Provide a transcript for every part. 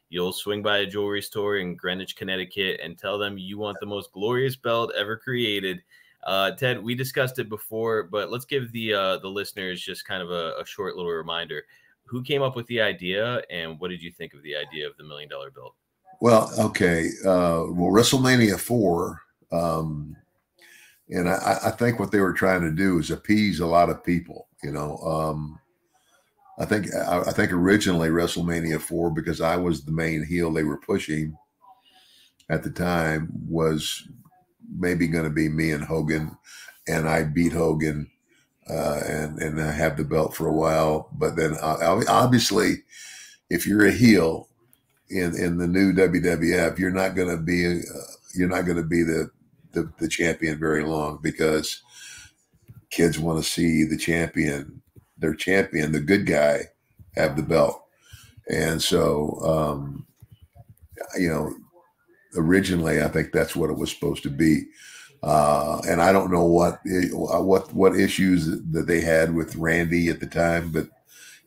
you'll swing by a jewelry store in Greenwich, Connecticut, and tell them you want the most glorious belt ever created. Ted, we discussed it before, but let's give the listeners just kind of a short little reminder. Who came up with the idea, and what did you think of the idea of the $1 million belt? Well, okay. WrestleMania 4, and I think what they were trying to do is appease a lot of people. I think originally WrestleMania 4, because I was the main heel they were pushing at the time, was maybe going to be me and Hogan, and I beat Hogan and I have the belt for a while. But then obviously, if you're a heel in the new WWF, you're not going to be the champion very long, because kids want to see the champion, the good guy, have the belt. And so, originally I think that's what it was supposed to be. And I don't know what issues that they had with Randy at the time, but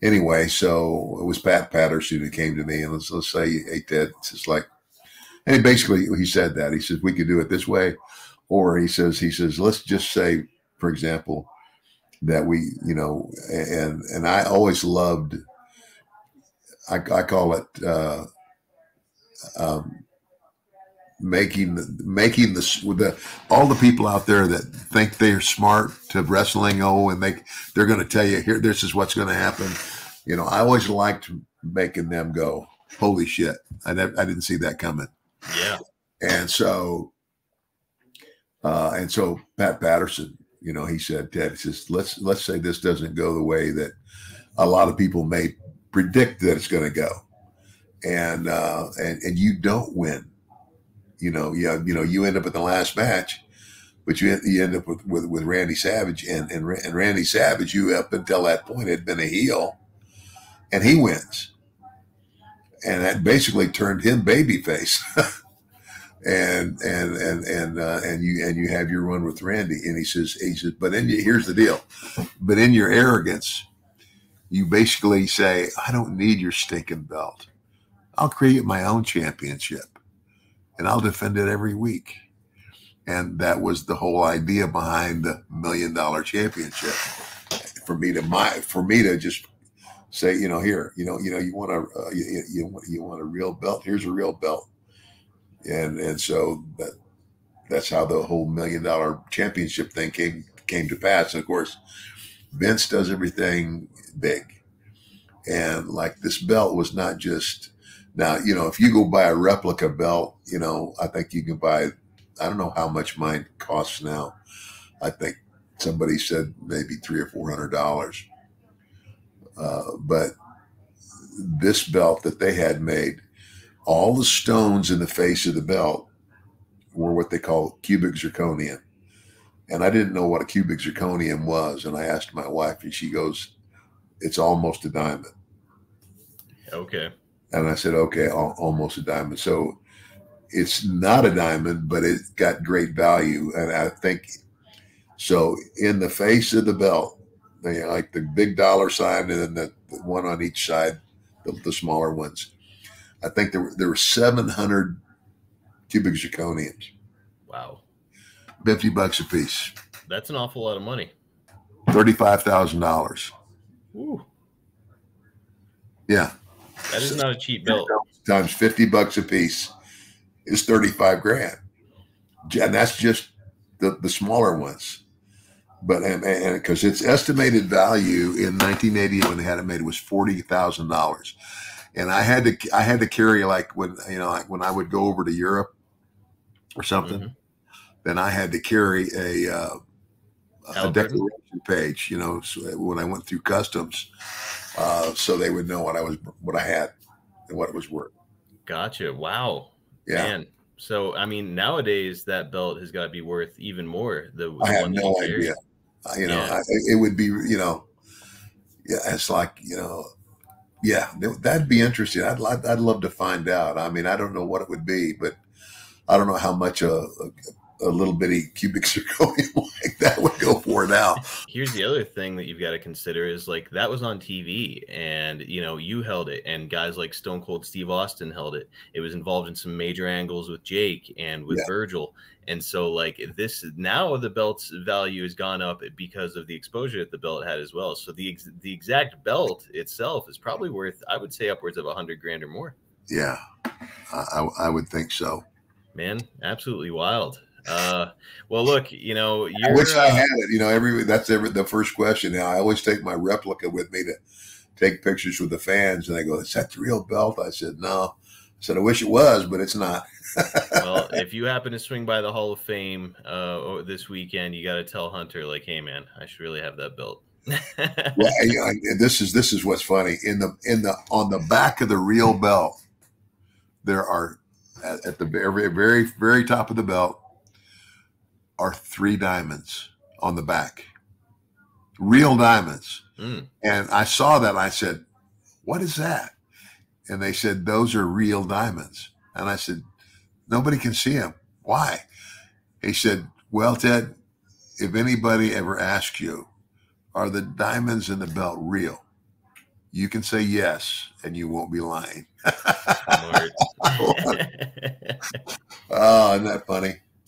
anyway, so it was Pat Patterson who came to me and let's say, hey, Ted, it's just like, and basically he said that. He says, we could do it this way. Or he says, let's just say, for example, that we, and I always loved, I call it making all the people out there that think they're smart to wrestling, and they're going to tell you, here, this is what's going to happen. I always liked making them go, holy shit, I didn't see that coming. Yeah. And so Pat Patterson, he said, Ted, he says, let's say this doesn't go the way that a lot of people may predict that it's going to go, and you don't win. You end up in the last match, but you end up with Randy Savage, and Randy Savage, who up until that point had been a heel, and he wins, and that basically turned him babyface. And you have your run with Randy, and he says, but here's the deal. But in your arrogance, you basically say, I don't need your stinking belt. I'll create my own championship, and I'll defend it every week. And that was the whole idea behind the $1 million championship. For me to just say, here, you want a real belt? Here's a real belt. And so that's how the whole $1 million championship thing came to pass. And of course, Vince does everything big. And like, this belt was not just, now, if you go buy a replica belt, I think you can buy, I don't know how much mine costs now. I think somebody said maybe $300 or $400. But this belt that they had made, all the stones in the face of the belt were what they call cubic zirconium. And I didn't know what a cubic zirconium was. And I asked my wife, and she goes, it's almost a diamond. Okay. And I said, okay, almost a diamond. So it's not a diamond, but it got great value. And I think, so in the face of the belt, like the big dollar sign, and then the one on each side, the smaller ones, I think there were 700 cubic zirconiums. Wow. $50 a piece. That's an awful lot of money. $35,000. Ooh. Yeah. That is not a cheap belt. Times $50 a piece is $35,000. And that's just the smaller ones. But and because its estimated value in 1980 when they had it made, it was $40,000. And I had to carry, like when I would go over to Europe or something, mm-hmm. then I had to carry a declaration page, so when I went through customs, so they would know what I had and what it was worth. Gotcha. Wow. Yeah. Man. So, I mean, nowadays that belt has got to be worth even more. I have no idea. It would be, it's like, yeah, that'd be interesting. I'd love to find out. I mean, I don't know what it would be, but I don't know how much a a little bitty cubic zirconium like that would go for now. Here's the other thing that you've got to consider is like that was on TV, and you held it, and guys like Stone Cold Steve Austin held it. It was involved in some major angles with Jake and with Virgil. And so like this now the belt's value has gone up because of the exposure that the belt had as well. So the exact belt itself is probably worth, I would say, upwards of $100,000 or more. Yeah, I would think so. Man, absolutely wild. Well, look, I wish I had it. That's the first question. Now I always take my replica with me to take pictures with the fans, and I go, "Is that the real belt?" I said, "No." I said, "I wish it was, but it's not." Well, if you happen to swing by the Hall of Fame this weekend, you got to tell Hunter, like, "Hey, man, I should really have that belt." Well, this is what's funny. On the back of the real belt, there are at the very, very, very top of the belt are 3 diamonds on the back, real diamonds. And I saw that and I said, "What is that?" And they said, "Those are real diamonds." And I said, "Nobody can see them. Why?" He said, "Well, Ted, if anybody ever asks you, are the diamonds in the belt real? You can say yes, and you won't be lying." Smart. Oh, isn't that funny?